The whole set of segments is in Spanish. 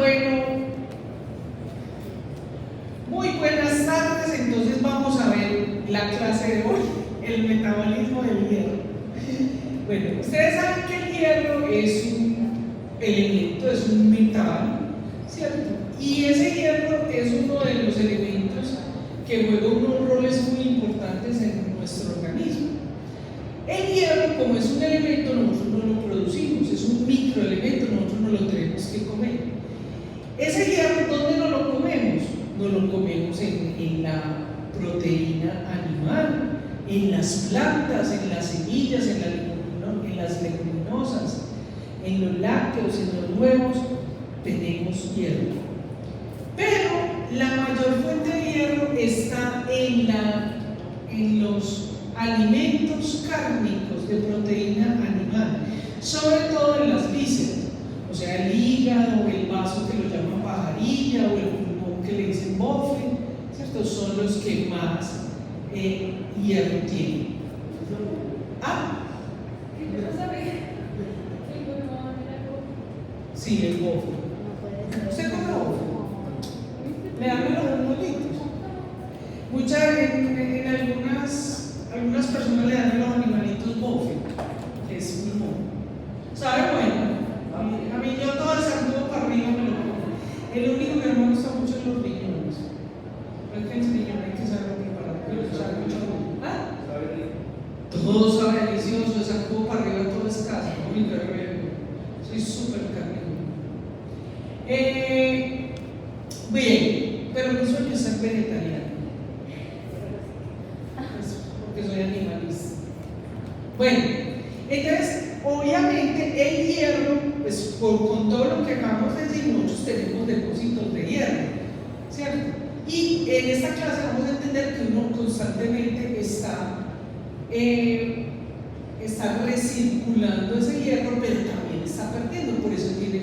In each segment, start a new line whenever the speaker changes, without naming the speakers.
Bueno, muy buenas tardes. Entonces vamos a ver la clase de hoy, el metabolismo del hierro. Bueno, ustedes saben que el hierro es un elemento, es un metal, ¿cierto? Y ese hierro es uno de los elementos que juega unos roles muy importantes en nuestro organismo. El hierro, como es un elemento, nosotros no lo producimos, es un microelemento, nosotros no lo tenemos que comer. Ese hierro, ¿dónde no lo comemos? No lo comemos en la proteína animal, en las plantas, en las semillas, en las leguminosas, en los lácteos, en los huevos, tenemos hierro. Pero la mayor fuente de hierro está en los alimentos cárnicos de proteína animal, sobre todo en las vísceras, o sea, el hígado, el vaso que lo llaman pajarilla o el pulmón que le dicen bofe, ¿cierto? Son los que más hierro tienen. ¿Ah? Sí, el bofe. ¿Usted come bofe? Le dan los molitos. En algunas personas le dan a los animalitos bofe, que es pulmón. ¿Sabe? Bueno, a mí yo todo el sacudo para arriba me lo como. El único que no me gusta mucho es los riñones. Porque el riñón hay que saber preparar, pero sabe mucho. ¿Ah? Todo sabe delicioso, el sacudo para arriba todo es casa. Muy guerrero. Soy súper carnívoro. Bien, pero mi sueño es ser vegetariano. Porque soy animalista. Bueno, entonces, obviamente el hierro, pues con todo lo que acabamos de decir, nosotros tenemos depósitos de hierro, ¿cierto? Y en esta clase vamos a entender que uno constantemente está recirculando ese hierro, pero también está perdiendo, por eso lo tiene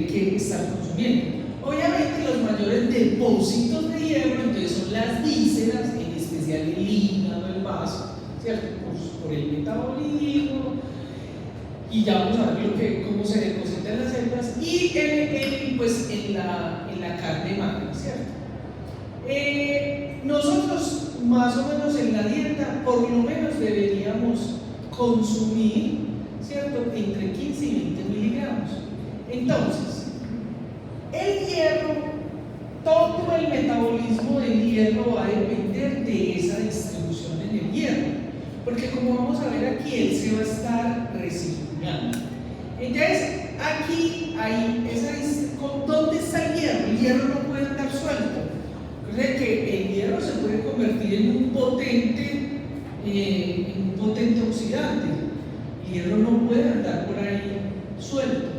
que estar consumiendo. Obviamente los mayores depósitos de hierro entonces son las vísceras, en especial el hígado, el vaso, ¿cierto? Por el metabolismo, y ya vamos a ver cómo se depositan las células, y pues en la carne magra, ¿cierto? Nosotros más o menos en la dieta por lo menos deberíamos consumir, ¿cierto?, entre 15 y 20 miligramos. Entonces, el hierro, todo el metabolismo del hierro va a depender de esa distribución en el hierro, porque como vamos a ver aquí, él se va a estar recirculando. Entonces, aquí hay ¿dónde está el hierro? El hierro no puede estar suelto. O sea que el hierro se puede convertir en un potente oxidante. El hierro no puede andar por ahí suelto.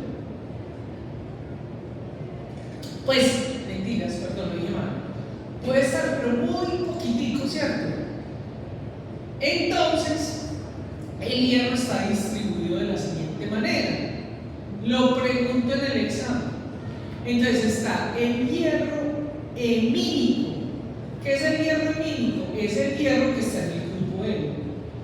Pues, mentiras, perdón, lo dije mal. Puede estar, pero muy poquitico, ¿cierto? Entonces, el hierro está distribuido de la siguiente manera. Lo pregunto en el examen. Entonces está el hierro hemínico. ¿Qué es el hierro hemínico? Es el hierro que está en el grupo hemo.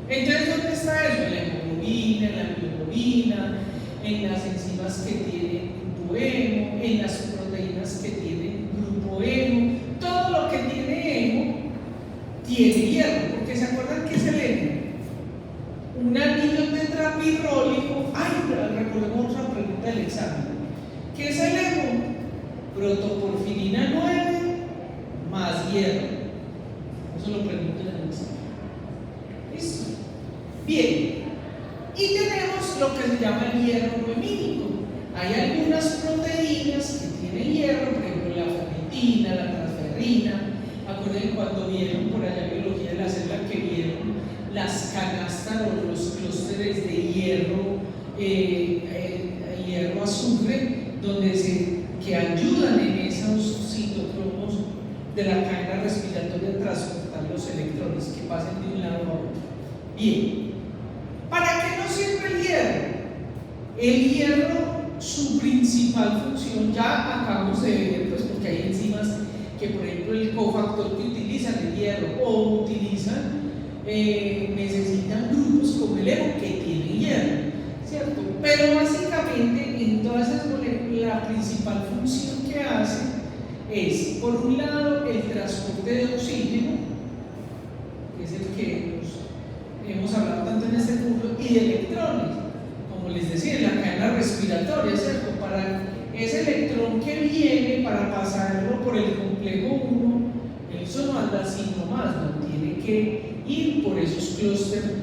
Entonces, ¿dónde está eso? En la hemoglobina, en la mioglobina, en las enzimas que tienen grupo hemo, en las proteínas que tienen grupo hemo. Todo lo que tiene hemo tiene hierro, porque ¿se acuerdan qué es el hemo? Un anillo tetrapirrólico. Recordemos otra pregunta del examen. ¿Qué es el hemo? Protoporfirina 9 más hierro. Eso lo pregunto en el examen. ¿Listo? Bien. Y tenemos lo que se llama el hierro no hemínico. Hay algunas proteínas que tienen hierro, por ejemplo la ferritina, la transferrina. Acuérdense cuando vieron por allá en biología de la célula que vieron las canastas o los clústeres de hierro, hierro azufre, que ayudan en esos citocromos de la cadena respiratoria a transportar los electrones que pasen de un lado a otro. Bien, ¿para qué nos sirve el hierro? El hierro, su principal función, ya acabamos de ver, pues porque hay enzimas que, por ejemplo, el cofactor que utilizan el hierro o necesitan grupos como el hemo que tienen hierro, ¿cierto? Pero básicamente en todas esas moléculas la principal función que hace es, por un lado, el transporte de oxígeno, que es el que hemos hablado tanto en este curso, y de electrones, como les decía, en la cadena respiratoria, ¿cierto? Para ese electrón que viene para pasarlo por el complejo 1, eso no anda así nomás, no tiene que ir por esos clústeres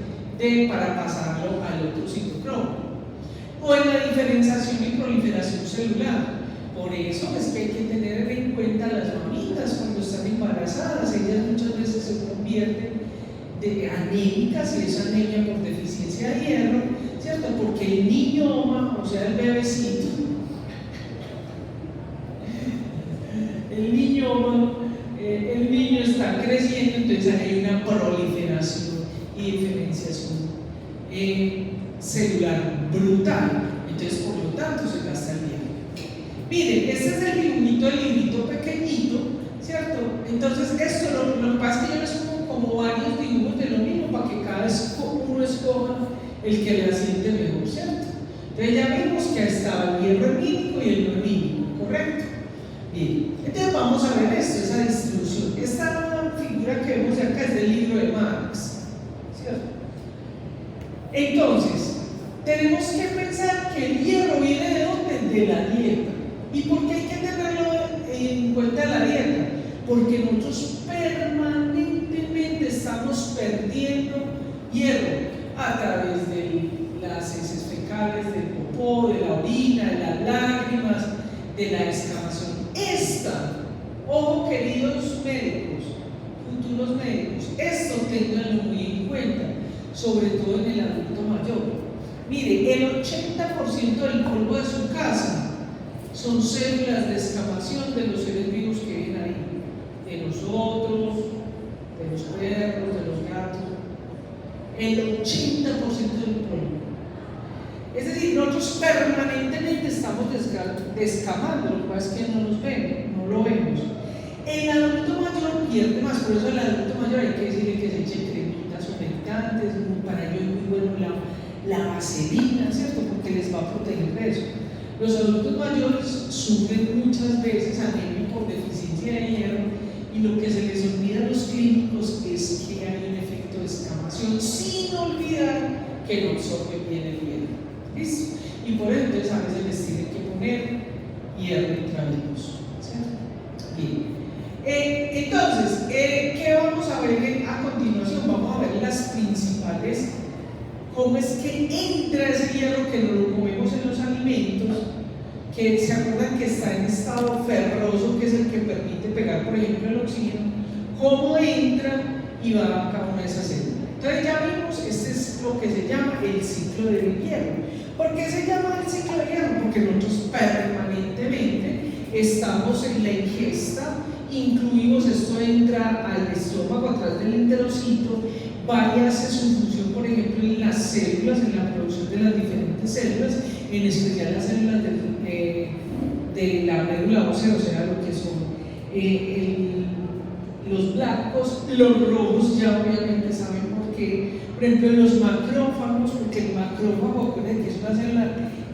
para pasarlo al otro citocromo. O en la diferenciación y proliferación celular. Por eso es que hay que tener en cuenta las mamitas cuando están embarazadas. Ellas muchas veces se convierten de anémicas, y esa anemia por deficiencia de hierro, ¿cierto? Porque el niñoma, o sea, el bebecito, el niño está creciendo, entonces hay una proliferación y diferenciación celular brutal, entonces por lo tanto se gasta el hierro. Miren, este es el librito pequeñito, ¿cierto? Entonces esto lo que pasa es que yo les pongo como varios dibujos de lo mismo para que cada uno escoja el que le asiente mejor, ¿cierto? Entonces ya vimos que estaba el hierro hemínico y el no hemínico, ¿correcto? Bien, entonces vamos a ver esto, esa distribución. Esta figura que vemos acá es del libro de Marx, ¿cierto? Entonces, tenemos que pensar que el hierro viene de dónde? De la dieta. ¿Y por qué hay que tenerlo en cuenta la dieta? Porque nosotros permanentemente estamos perdiendo hierro a través de las heces fecales, del popó, de la orina, de las lágrimas, de la excavación. Ojo queridos médicos, futuros médicos, esto ténganlo muy en cuenta, sobre todo en el adulto mayor. Mire, el 80% del polvo de su casa son células de excavación de los seres vivos que viven ahí, de nosotros, de los perros, de los gatos. El 80% del polvo. Es decir, nosotros permanentemente estamos descamando, lo que pasa es que no nos vemos, no lo vemos. El adulto mayor pierde más, por eso el adulto mayor hay que decirle que se eche cremitas humectantes, para ello es muy bueno la vaselina, ¿cierto? Porque les va a proteger de eso. Los adultos mayores sufren muchas veces anemia por deficiencia de hierro, y lo que se les olvida a los clínicos es que hay un efecto de escamación, sin olvidar que no absorbe bien el hierro. ¿Listo? Y por eso entonces a veces les tienen que poner hierro intravenoso, ¿cierto? Bien. Entonces, ¿qué vamos a ver a continuación? Vamos a ver las principales, cómo es que entra ese hierro que no lo comemos en los alimentos, que se acuerdan que está en estado ferroso, que es el que permite pegar, por ejemplo, el oxígeno, cómo entra y va a cada una de esas células. Entonces ya vimos, este es lo que se llama el ciclo del hierro. ¿Por qué se llama el ciclo del hierro? Porque nosotros permanentemente estamos en la ingesta, incluimos, esto entra al estómago a través del enterocito, va y hace su función, por ejemplo, en las células, en la producción de las diferentes células, en especial las células de la médula ósea, o sea, lo que son los blancos, los rojos, ya obviamente saben por qué. Por ejemplo, los macrófagos, porque el macrófago, que es una célula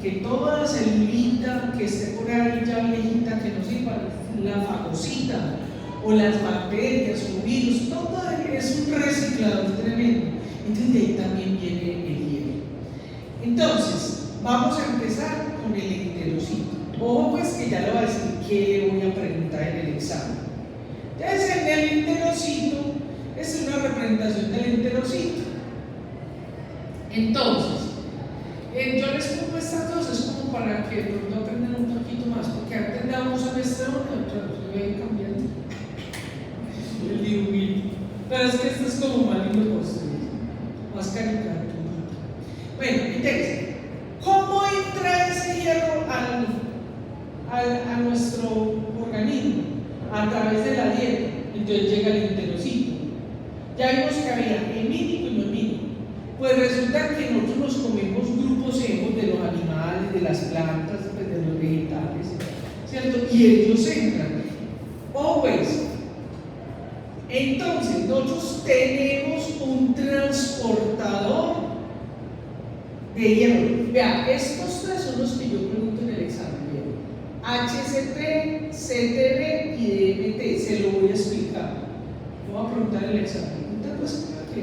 que toda celulita que esté por ahí ya viejita, que no sirva, la fagocita, o las bacterias, o virus, todo es un reciclador tremendo. Entonces de ahí también viene el hierro. Entonces, vamos a empezar con el enterocito. Ojo pues que ya le voy a decir qué le voy a preguntar en el examen. Entonces en el enterocito, es una representación del enterocito. Entonces, yo les pongo estas dos, es como para que de pronto aprendan un poquito más, porque antes dábamos a nuestra hora, yo voy cambiando el dibujito. Pero es que esto es como más lindo construir, más caricatura. Bueno, entonces, ¿cómo entra ese hierro a nuestro organismo? A través de la dieta. Entonces llega el enterocito. Ya vimos que había hemínico y no hemínico. Pues resulta que nosotros nos comemos grupos hemos de los animales, de las plantas, de los vegetales, ¿cierto? Y ellos entran. Pues, entonces nosotros tenemos un transportador de hierro. Vean, estos tres son los que yo pregunto en el examen. HCP, CTB y DMT. Se lo voy a explicar. Voy a preguntar el examen. Pues que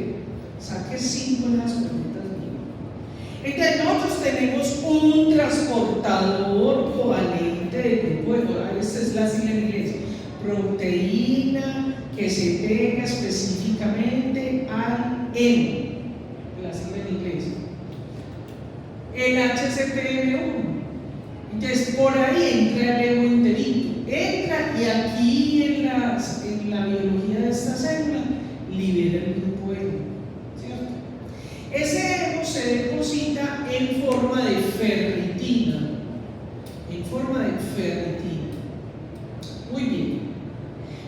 saque 5 en las preguntas mías. Entonces nosotros tenemos un transportador covalente de grupo de, esta es la sigla en inglés, proteína que se pega específicamente al hemo, la sigla en inglés, el HCPM1. Entonces por ahí entra el hemo enterito, entra y aquí en la biología de esta célula libera el grupo hemo, ¿cierto? Ese hemo se deposita en forma de ferritina, muy bien.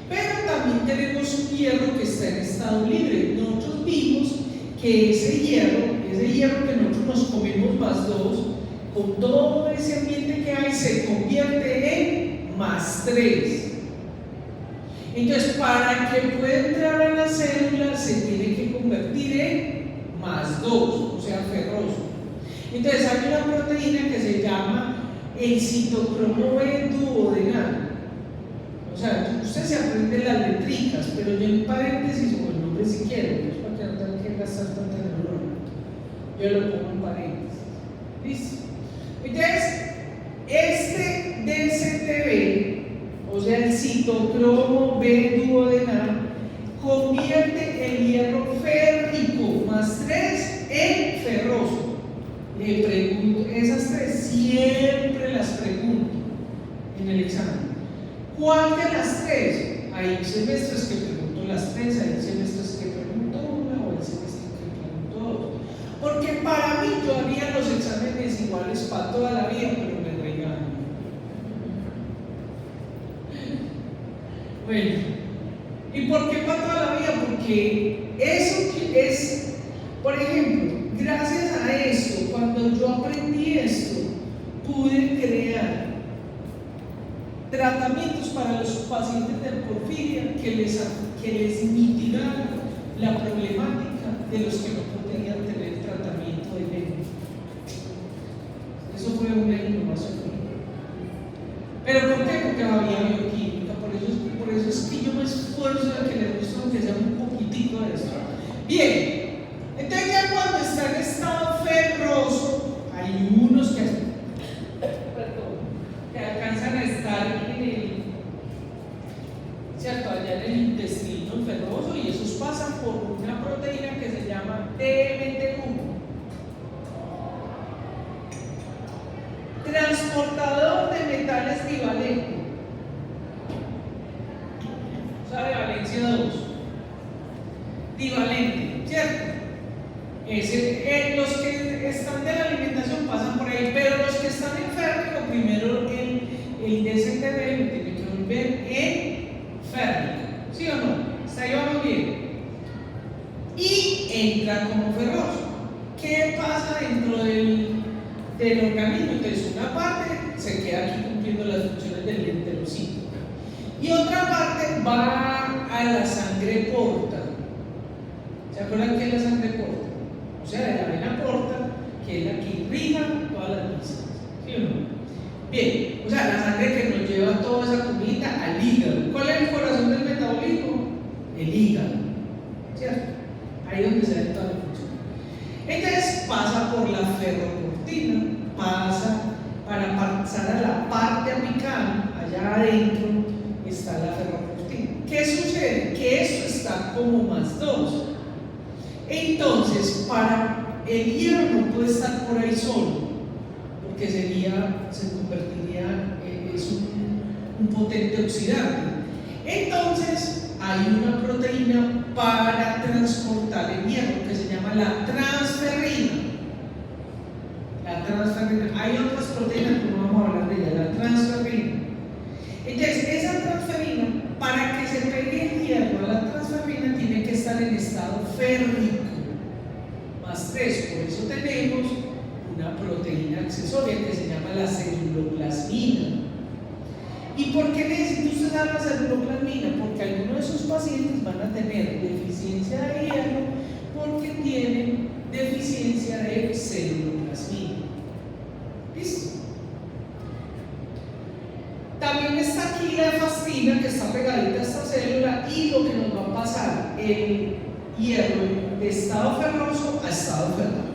Pero también tenemos un hierro que está en estado libre. Nosotros vimos que ese hierro que nosotros nos comemos más 2, con todo ese ambiente que hay, se convierte en más 3. Entonces, para que pueda entrar a la célula, se tiene que convertir en más 2, o sea, ferroso. Entonces, hay una proteína que se llama el citocromo B duodenal. O sea, usted se aprende las letricas, pero yo en paréntesis, o el nombre si quiere, pues para que no tenga que gastar tanta neurona, yo lo pongo en paréntesis. ¿Listo? Entonces, este DCTB, o sea, el citocromo B duodenal, convierte el hierro férrico más 3 en ferroso. Le pregunto, esas 3 siempre las pregunto en el examen. ¿Cuál de las 3? Hay semestres que pregunto las 3, hay semestres que pregunto una, o hay semestres que pregunto 2. Porque para mí yo haría los exámenes iguales para toda la vida, pero me regaño. Bueno, ¿y por qué para toda la vida? Porque eso que es, por ejemplo, gracias a esto, cuando yo aprendí esto, pude crear tratamientos para los pacientes de porfiria que les mitigaran la problemática de los que no podían tener tratamiento de hemo. Eso fue una innovación. ¿Pero por qué? Porque había bioquímica. Por eso es que yo me esfuerzo a que les guste, aunque sea un poquitico de esto. Bien, entonces ya cuando está en estado ferroso, hay unos que alcanzan a estar ¿cierto? Allá en el intestino ferroso, y esos pasan por una proteína que se llama DMT1, transportador de metales divalente, o sea, de valencia 2, divalente, ¿cierto? Los que están de la alimentación pasan por ahí, pero los que están en férrico, primero el DCTB lo tiene que volver en férrico, ¿sí o no? ¿Está ahí vamos bien? Y entra como ferroso. ¿Qué pasa dentro del organismo? Entonces, una parte se queda aquí cumpliendo las funciones del enterocito, y otra parte va a la sangre porta. ¿Se acuerdan qué es la sangre porta? O sea, de la vena porta, que es la que irriga todas las vísceras, ¿sí o no? Bien, o sea, la sangre que nos lleva toda esa comida al hígado. ¿Cuál es el corazón del metabolismo? El hígado, ¿cierto? Ahí es donde se da toda la función. Entonces pasa por la ferroportina, pasa para pasar a la parte apical, allá adentro está la ferroportina. ¿Qué sucede? Que esto está como más 2. Entonces, para el hierro no puede estar por ahí solo, porque se convertiría, es un potente oxidante. Entonces, hay una proteína para transportar el hierro que se llama la transferrina. La transferrina. Hay otras proteínas que no vamos a hablar de ella, la transferrina. Entonces, esa transferrina, para que se pegue el hierro a la transferrina, tiene que estar en estado férrico, más 3. Por eso tenemos una proteína accesoria que se llama la celuloplasmina. ¿Y por qué necesita usted dar la celuloplasmina? Porque algunos de esos pacientes van a tener deficiencia de hierro porque tienen deficiencia de celuloplasmina. ¿Listo? También está aquí la efastina que está pegadita a esta célula y lo que nos va a pasar, el hierro de estado ferroso a estado ferrado.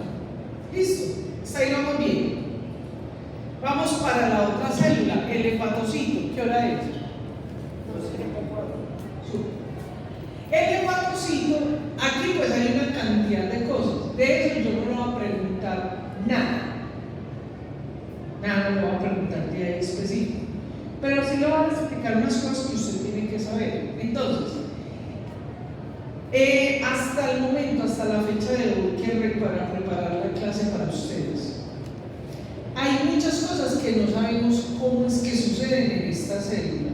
¿Listo? Hasta ahí vamos bien. Vamos para la otra célula, el hepatocito. ¿Qué hora es? El hepatocito, aquí pues hay una cantidad de cosas. De eso yo no le voy a preguntar nada. Nada le voy a preguntar de ahí específico. Pero sí le voy a explicar unas cosas que usted tiene que saber. Entonces, hasta el momento, hasta la fecha de hoy, que para preparar la clase para ustedes, hay muchas cosas que no sabemos cómo es que suceden en esta célula.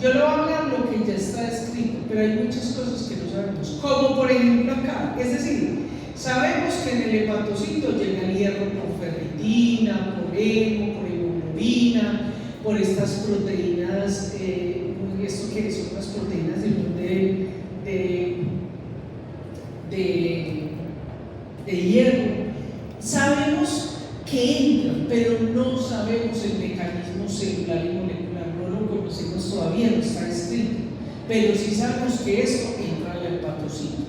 Yo le voy a hablar lo que ya está escrito, pero hay muchas cosas que no sabemos, como por ejemplo acá. Es decir, sabemos que en el hepatocito llega el hierro por ferritina, por hemo, por hemoglobina, por estas proteínas, esto que son las proteínas de hierro. Sabemos que entran, pero no sabemos el mecanismo celular y molecular, no lo conocemos todavía, no está escrito, pero sí sabemos que esto entra al hepatocito.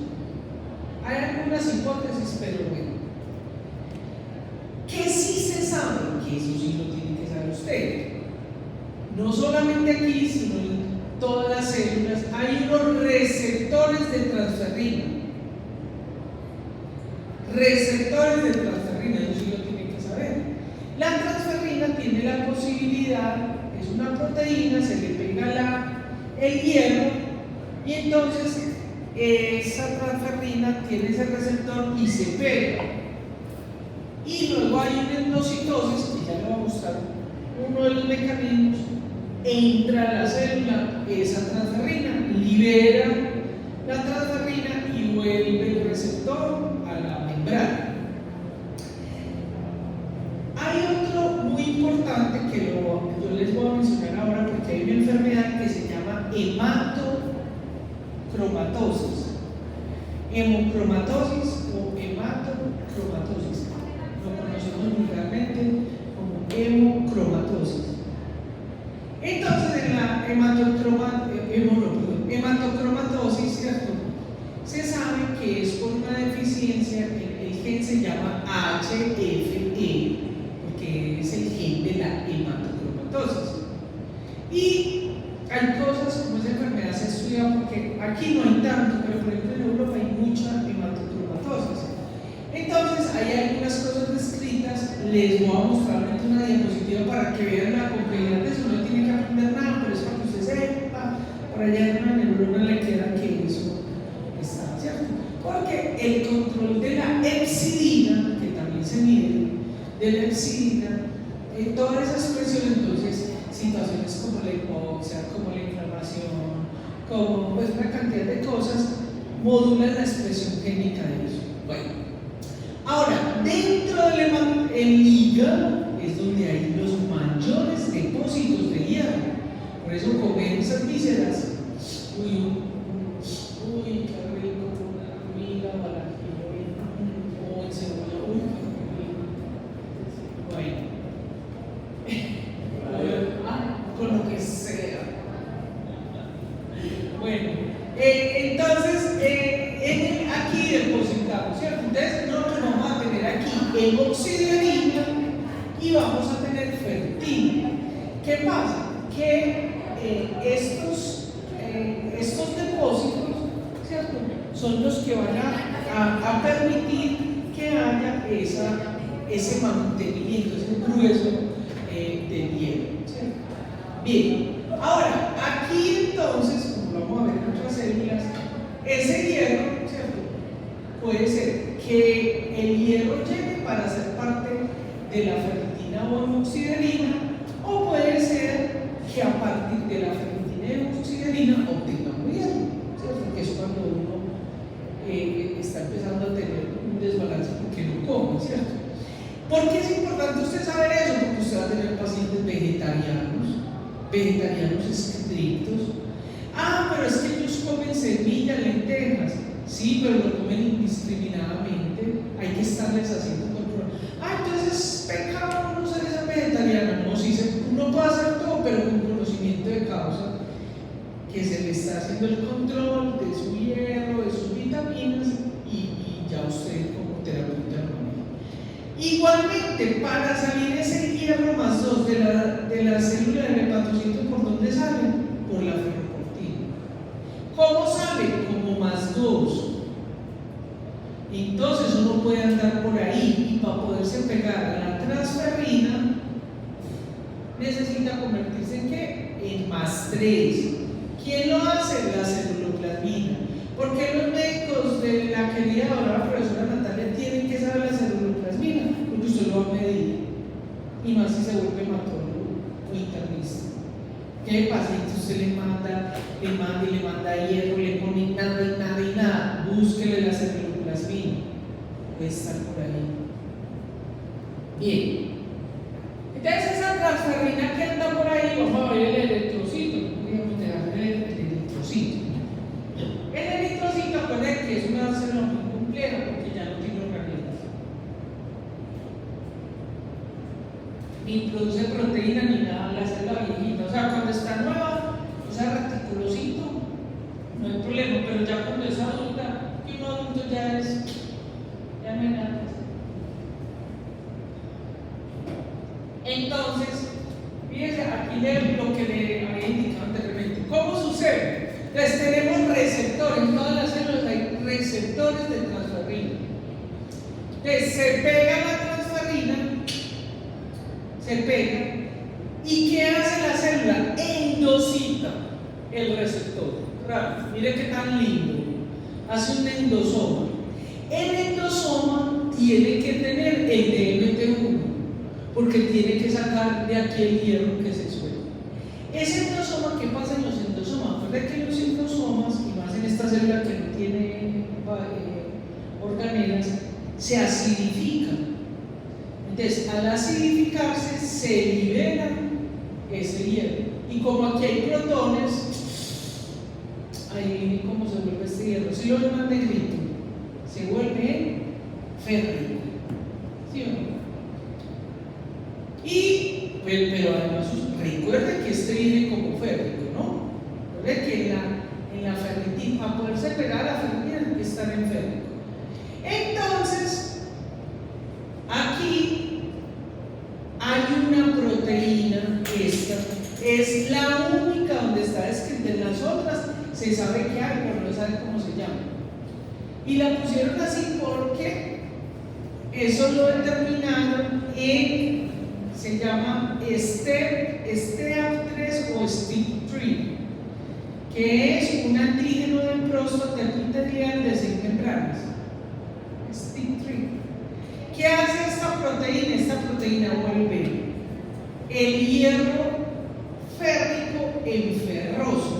Hay algunas hipótesis, pero bueno. ¿Qué sí se sabe? Que eso sí lo tiene que saber usted. No solamente aquí, sino en todas las células hay unos receptores de transferrina. Receptores de transferrina, eso sí lo tienen que saber. La transferrina tiene la posibilidad, es una proteína, se le pega el hierro y entonces esa transferrina tiene ese receptor y se pega. Y luego hay una endocitosis, que ya le voy a mostrar uno de los mecanismos, entra a la célula esa transferrina, libera la transferrina y vuelve el receptor a la membrana. Hay otro muy importante que yo les voy a mencionar ahora porque hay una enfermedad que se llama hematocromatosis. Hemocromatosis o hematocromatosis. Lo conocemos vulgarmente como hemocromatosis. Entonces, en la hematocromatosis, ¿cierto? Se sabe que es por una deficiencia, el gen se llama HFE, porque es el gen de la hematocromatosis. Y hay cosas como esa enfermedad se estudia porque aquí no hay tanto, pero por ejemplo en Europa hay mucha hematocromatosis. Entonces hay algunas cosas descritas, les voy a mostrar una diapositiva para que vean la complejidad de eso, no tiene que aprender nada, pero es para que usted sepa, por allá en una neurona le queda que eso está, ¿cierto? Porque el control de la hepcidina, que también se mide, de la hepcidina, toda esa expresión, entonces, situaciones como la hipoxia, como la inflamación, como pues una cantidad de cosas, modulan la expresión génica de eso. Bueno. Ahora, dentro del hígado es donde hay los mayores depósitos de hierro. Por eso comer esas vísceras, uy, qué rico, una amiga o la o el cebolla, bueno, con lo que sea. Bueno, entonces, aquí depositamos, ¿cierto? Entonces, nosotros vamos a tener aquí hemoxidianina y vamos a tener ferritina. ¿Qué pasa? Que estos depósitos, ¿cierto? Son los que van a permitir que haya ese mantenimiento, ese grueso del hierro, ¿cierto? Bien, ahora, aquí entonces, como lo vamos a ver en otras células, ese hierro, ¿cierto? Puede ser que el hierro llegue para ser parte de la ferritina o hemoxidianina, o puede ser que a partir de la ferritina y hemoxidianina obtengamos hierro, ¿cierto? Que es cuando uno está empezando a tener un desbalance porque no come, ¿cierto? ¿Por qué es importante usted saber eso? Porque usted va a tener pacientes vegetarianos estrictos. Pero es que ellos comen semillas, lentejas. Sí, pero lo comen indiscriminadamente. Hay que estarles haciendo control. Entonces es pecado no ser esa vegetariana. No, si uno pero con conocimiento de causa, que se le está haciendo el control de su hierro, de sus vitaminas, y ya usted como terapeuta lo maneja. Igualmente, para salir ese hierro más 2 de la célula del hepatocito, ¿por dónde sale? Por la ferroportina. ¿Cómo sale? Como más 2. Entonces uno puede andar por ahí y para poderse pegar a la transferrina necesita convertirse en ¿qué? En más 3. ¿Quién lo hace? La celuloplasmina. ¿Por qué los médicos de la querida ahora la profesora Natalia tienen que saber la celuloplasmina? Porque usted lo va a medir, y más si se vuelve hematólogo o internista. ¿Qué paciente usted le manda hierro, le pone nada? Búsquele la celuloplasmina. Puede estar por ahí. Bien. Entonces esa transferrina que anda por ahí, vamos a ver el eritrocito. Podríamos dejar el eritrocito. El eritrocito, acuérdense que es una célula muy compleja porque ya no tiene organismos. Ni produce proteína ni nada, la célula viejita. O sea, cuando está nueva, o sea, reticulocito, no hay problema, pero ya cuando es adulta, que uno adulto ya no hay nada. Entonces, fíjense, aquí lo que le había indicado anteriormente. ¿Cómo sucede? Entonces tenemos receptores, en todas las células hay receptores de transferrina. Entonces se pega la transferrina, se pega, ¿y qué hace la célula? Endocita el receptor. Claro, mire qué tan lindo. Hace un endosoma. El endosoma tiene que tener el DMT1, porque tiene que sacar de aquí el hierro que se suelta. Ese endosoma, ¿qué pasa en los endosomas? Recuerda que los endosomas, y más en esta célula que no tiene organelas, se acidifican. Entonces, al acidificarse, se libera ese hierro. Y como aquí hay protones, ahí miren cómo se vuelve este hierro. Si lo ven más negrito, se vuelve férrico. ¿Sí o no? Pero además recuerden que este viene como férrico, ¿no? Recuerden que en la ferritina, para poderse pegar a la ferritina, tiene que estar en férrico. Entonces, aquí hay una proteína, esta es la única donde está descrita. En las otras se sabe que hay, pero no se sabe cómo se llama. Y la pusieron así porque eso lo determinaron se llama STEAP3 o STIP3, que es un antígeno de próstata epitelial de 6 membranas. STIP3. ¿Qué hace esta proteína? Esta proteína vuelve el hierro férrico en ferroso.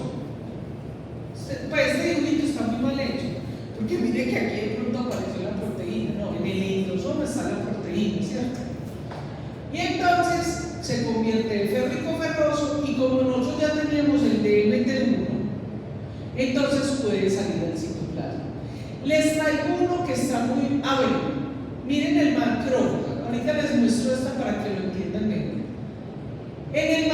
Pues este dibujito está muy mal hecho, porque mire que aquí de pronto apareció la proteína. No, en el endosoma está la proteína, ¿cierto? Y entonces se convierte en férrico ferroso, y como nosotros ya teníamos el DMT1, entonces puede salir al citoplasma. Les traigo uno que está muy... bueno, miren el macrófago. Ahorita les muestro esta para que lo entiendan mejor. En el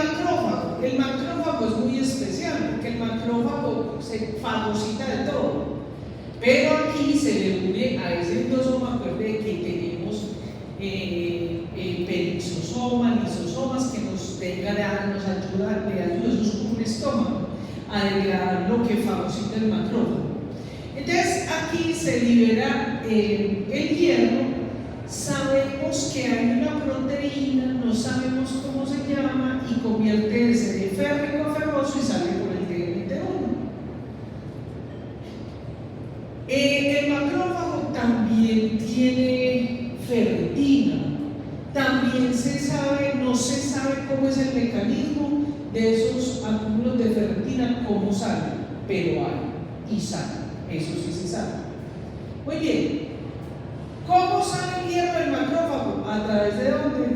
macrófago es muy especial, porque el macrófago se fagocita de todo. Pero aquí se le une a ese endosoma. Acuérdense que tenemos perixosoma, lisosomas que nos degradan, nos ayudan, eso es como un estómago, a degradar lo que fagocita el macrófago. Entonces aquí se libera el hierro. Sabemos que hay una proteína, no sabemos cómo se llama, y convierte ese de férrico a ferroso y sale por el DMT1. El macrófago también tiene ferritina. También no se sabe cómo es el mecanismo de esos acúmulos de ferritina, cómo salen, pero hay y salen, eso sí se sabe. Muy bien, ¿cómo sale el hierro del macrófago? ¿A través de dónde?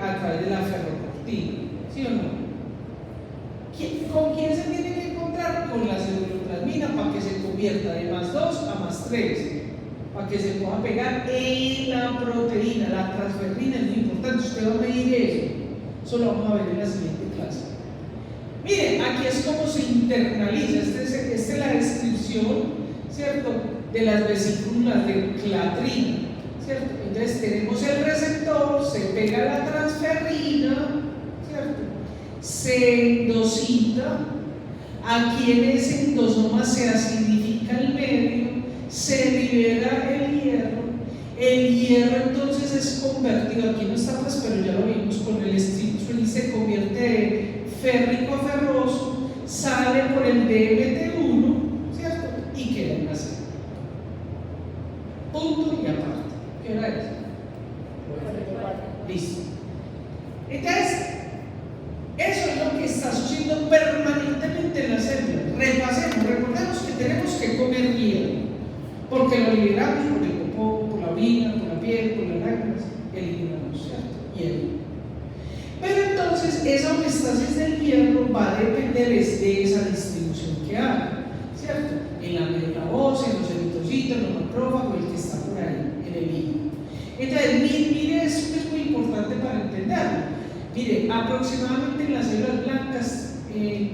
A través de la ferroportina, ¿sí o no? ¿Con quién se tiene que encontrar? Con la celuloplasmina, para que se convierta de más 2 a más 3. Para que se pueda pegar en la proteína. La transferrina es muy importante, usted va a medir eso. Eso lo vamos a ver en la siguiente clase. Miren, aquí es como se internaliza. Esta es la descripción, ¿cierto?, de las vesículas de clatrina, ¿cierto? Entonces tenemos el receptor, se pega la transferrina, ¿cierto?, se endosita, aquí en ese endosoma se acidifica el medio, se libera el hierro entonces es convertido, aquí no está pues, pero ya lo vimos con el strip free, se convierte de férrico a ferroso, sale por el DMT1, ¿cierto?, y queda en acero. Punto y aparte. ¿Qué hora es? Listo. Entonces, eso es lo que está sucediendo permanentemente en la célula. Repasemos, recordemos que tenemos que comer hierro, porque lo liberamos por el popó, por la orina, por la piel, por las lágrimas, eliminamos, ¿cierto?, hierro. Pero entonces, esa homeostasis del hierro va a depender de esa distribución que haga, ¿cierto?, en la médula ósea, en los eritrocitos, en los macrófagos, el que está por ahí, en el hígado. Entonces, mire, esto es muy importante para entenderlo. Mire, aproximadamente en las células blancas y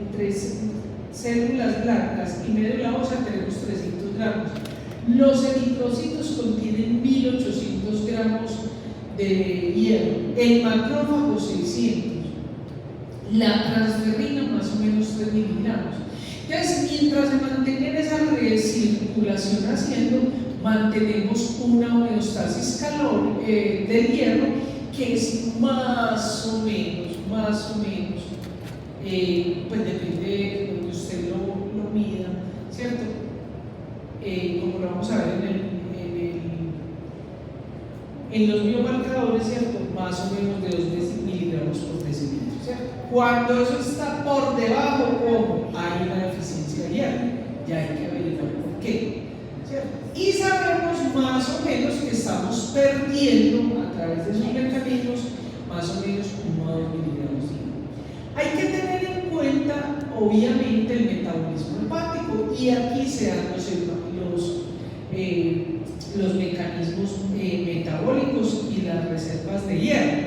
entre células blancas y médula ósea tenemos 300 gramos. Los eritrocitos contienen 1800 gramos de hierro, el macrófago 600, la transferrina más o menos 3 miligramos. Entonces, mientras se mantenga esa recirculación haciendo, mantenemos una homeostasis del hierro que es más o menos, pues depende de lo que usted lo mida, ¿cierto? Como lo vamos a ver en los biomarcadores, ¿cierto?, más o menos de 2 miligramos por decilitro, ¿cierto? Cuando eso está por debajo, ojo, hay una deficiencia de hierro, ya hay que averiguar por qué, ¿cierto? Y sabemos más o menos que estamos perdiendo a través de esos mecanismos más o menos 1 a 2 miligramos de hierro. Hay que tener en cuenta, obviamente, el metabolismo hepático, y aquí se dan los mecanismos metabólicos y las reservas de hierro.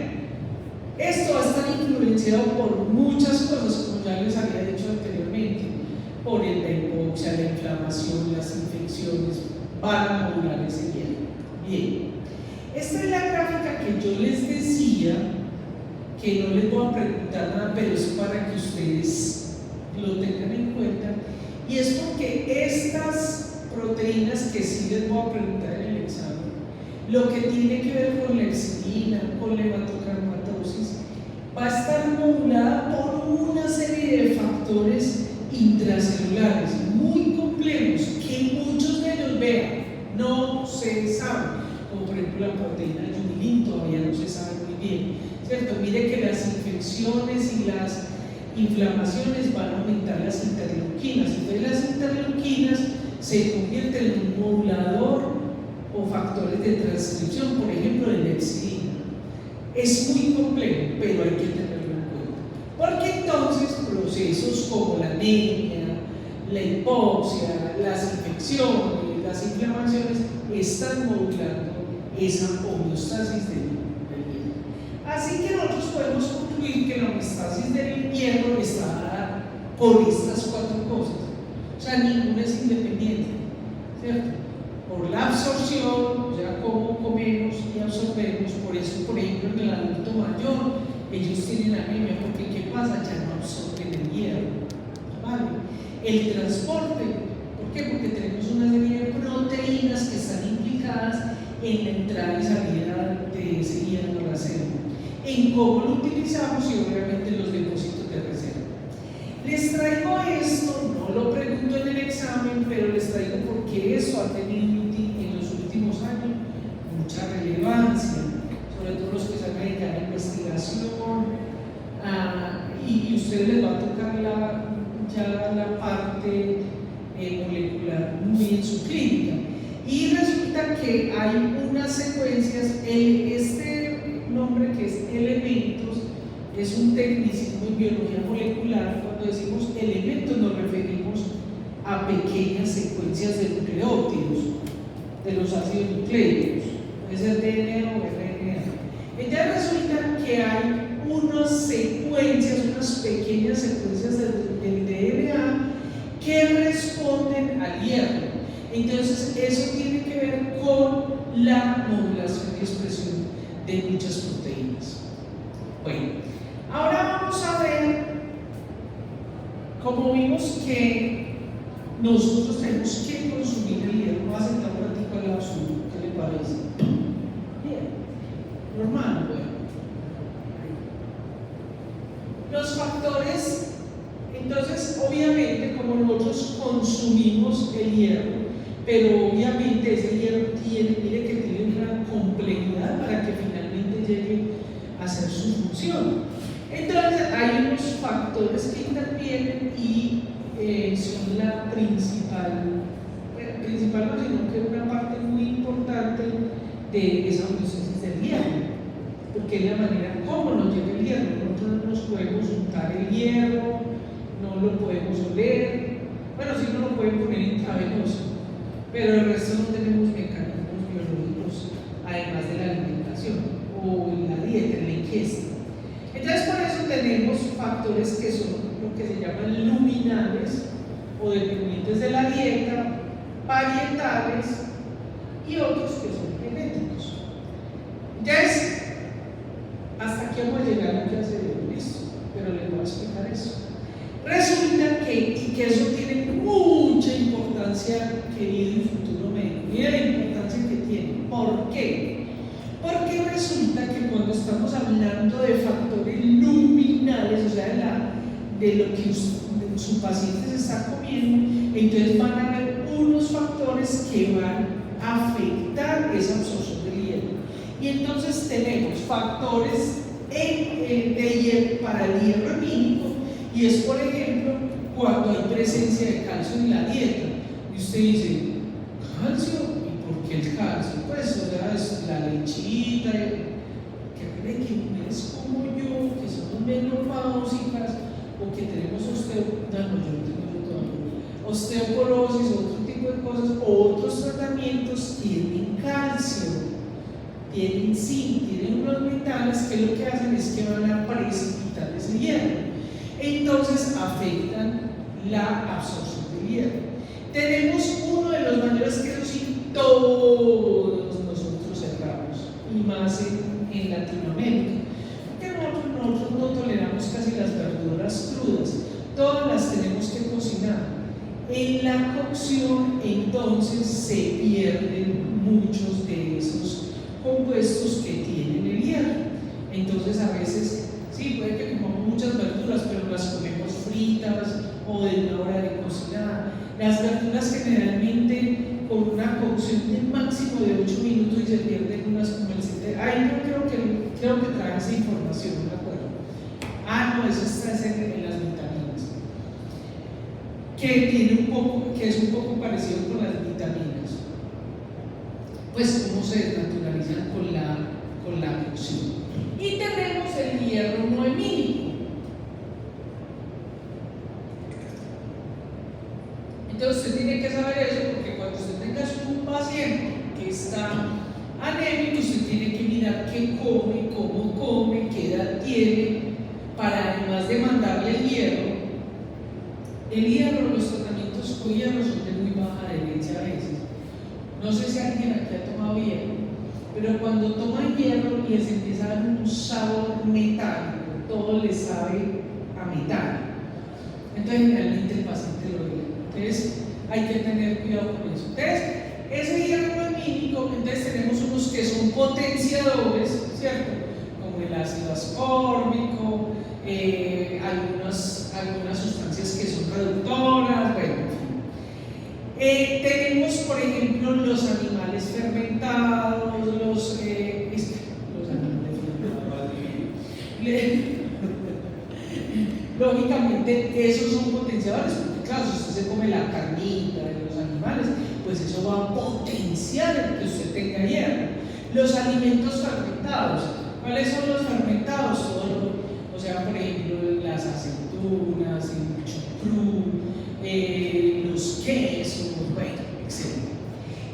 Esto va a estar influenciado por muchas cosas, como ya les había dicho anteriormente, por la hipoxia, la inflamación, las infecciones, van a modular ese hierro. Bien, esta es la gráfica que yo les decía, que no les voy a preguntar nada, pero es para que ustedes lo tengan en cuenta, y es porque estas proteínas que sí les voy a preguntar en el examen, lo que tiene que ver con la exilina, con la hematocarmatosis, va a estar modulada por una serie de factores intracelulares muy complejos que muchos de ellos, vean, no se saben, como por ejemplo la proteína de Junilin todavía no se sabe muy bien, ¿cierto? Mire que las infecciones y las inflamaciones van a aumentar las interleuquinas, entonces las interleuquinas se convierten en un modulador o factores de transcripción, por ejemplo, de la epsilina. Es muy complejo, pero hay que tenerlo en cuenta, porque entonces procesos como la anemia, la hipoxia, las infecciones, las inflamaciones están modulando esa homeostasis del hierro. Así que nosotros podemos concluir que la homeostasis del hierro está dada por estas 4 cosas. O sea, ninguna es independiente, ¿cierto? Por la absorción, o sea, cómo comemos y absorbemos. Por eso, por ejemplo, en el adulto mayor, ellos tienen anemia, porque ¿qué pasa? Ya no absorben el hierro, ¿vale? El transporte, ¿por qué? Porque tenemos una serie de proteínas que están implicadas en la entrada y salida de ese hierro a la célula, en cómo lo utilizamos y obviamente los depósitos de reserva. Les traigo esto, no lo pregunto en el examen, pero les traigo porque eso ha tenido en los últimos años mucha relevancia, sobre todo los que se van a dedicar a la investigación, y ustedes les va a tocar ya la parte molecular muy en su clínica. Y resulta que hay unas secuencias, este nombre que es elementos, es un tecnicismo en biología molecular. Cuando decimos elementos nos referimos a pequeñas secuencias de nucleótidos, de los ácidos nucleicos, puede ser DNA o RNA. Entonces resulta que que hay unas secuencias, unas pequeñas secuencias del DNA que responden al hierro. Entonces, eso tiene que ver con la modulación y expresión de muchas proteínas. Bueno, ahora vamos a ver, como vimos que nosotros tenemos que consumir el hierro. Voy a sentar un ratito al lado suyo, ¿qué le parece? Bien, normal, bueno. Los factores, entonces, obviamente, como nosotros consumimos el hierro, pero obviamente ese hierro tiene una complejidad para que finalmente llegue a hacer su función. Entonces, hay unos factores que intervienen y son la principal no, sino que una parte muy importante de esa homeostasis del hierro, porque es la manera como nos llega el hierro. Nosotros no nos podemos untar el hierro, no lo podemos oler, bueno, sí no lo pueden poner intravenoso, pero el resto no tenemos mecanismos biológicos además de la alimentación o la dieta, en la ingesta. Entonces, por eso tenemos factores que son lo que se llaman luminales o dependientes de la dieta, varietales y otros que son genéticos. Entonces, hasta aquí vamos a llegar a clase de esto, pero les voy a explicar eso. Resulta que eso tiene mucha importancia, querido y futuro médico. Mira la importancia que tiene. ¿Por qué? Porque resulta que cuando estamos hablando de factores luminales, o sea, de lo que su paciente se está comiendo, entonces van a haber unos factores que van a afectar esa absorción del hierro. Y entonces tenemos factores de hierro para el hierro hemínico, y es, por ejemplo, cuando hay presencia de calcio en la dieta. Y usted dice, ¿calcio? ¿Y por qué el calcio? Pues, o sea, es la lechita, que cree que mujeres como yo, que somos menopáusicas, o que tenemos osteoporosis, otro tipo de cosas, o otros tratamientos, tienen calcio, tienen zinc, tienen unos metales que lo que hacen es que van a precipitar ese hierro. Entonces afectan la absorción del hierro. Tenemos uno de los mayores que eso sí todos nosotros erramos, y más en Latinoamérica, porque nosotros no toleramos casi las verduras crudas, todas las tenemos que cocinar. En la cocción entonces se pierden muchos de esos compuestos que tienen el hierro. Entonces a veces sí, puede que comamos muchas verduras, pero las comemos fritas o de una hora de cocinar. Las verduras generalmente con una cocción de máximo de 8 minutos y se pierden unas como el 7. Ay, no creo que trae esa información, no me acuerdo. No, eso está en las vitaminas. Que es un poco parecido con las vitaminas. Pues cómo se desnaturalizan con la cocción. Y tenemos el hierro no hemínico. Entonces usted tiene que saber eso, porque cuando usted tenga un paciente que está anémico, usted tiene que mirar qué come, cómo come, qué edad tiene, para además de mandarle el hierro, los tratamientos con hierro son de muy baja adherencia a veces. No sé si alguien aquí ha tomado hierro, pero cuando toman hierro les empieza a dar un sabor metálico, todo les sabe a metal. Entonces generalmente el paciente lo oye. Entonces hay que tener cuidado con eso. Entonces, ese hierro hemínico, entonces tenemos unos que son potenciadores, ¿cierto? Como el ácido ascórbico, algunas sustancias que son reductoras, bueno, en fin. Tenemos, por ejemplo, los animales fermentados, los animales fermentados. Lógicamente, esos son potenciadores, porque claro, si usted se come la carnita de los animales, pues eso va a potenciar el que usted tenga hierro. Los alimentos fermentados, ¿cuáles son los fermentados? O sea, por ejemplo, las aceitunas, el chucrú, los quesos, bueno, etc.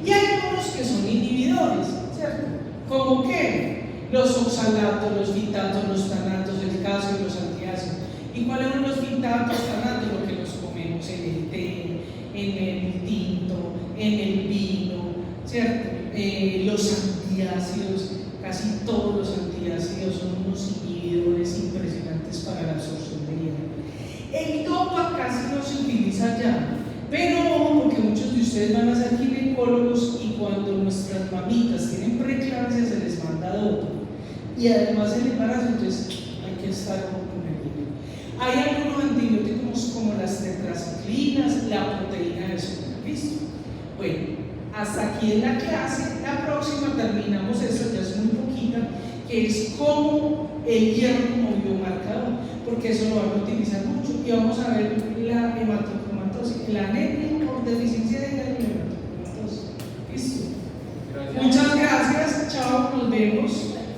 Y hay unos que son inhibidores, ¿cierto? ¿Cómo qué? los oxalatos, los fitatos, los tanatos, el calcio y los antiácidos. ¿Y cuáles son los fitatos, tanatos? Lo que nos comemos en el té, en el tinto, en el vino, ¿cierto? Los antiácidos, casi todos los antiácidos son unos inhibidores impresionantes para la absorción de hierro. El DOPA casi no se utiliza ya, pero porque muchos de ustedes van a ser ginecólogos y cuando nuestras mamitas tienen preeclampsia se les manda DOPA y además el embarazo, entonces hay que estar con el niño. Hay algunos antibióticos como las tetraciclinas, la proteína de soja, ¿listo? Bueno, hasta aquí en la clase. La próxima terminamos esto, ya es muy poquita, que es como el hierro como biomarcador, porque eso lo van a utilizar mucho y vamos a ver la hematocromatosis, la anemia por deficiencia de hierro y la hematocromatosis. ¿Listo? Gracias. Muchas gracias, chao, nos vemos.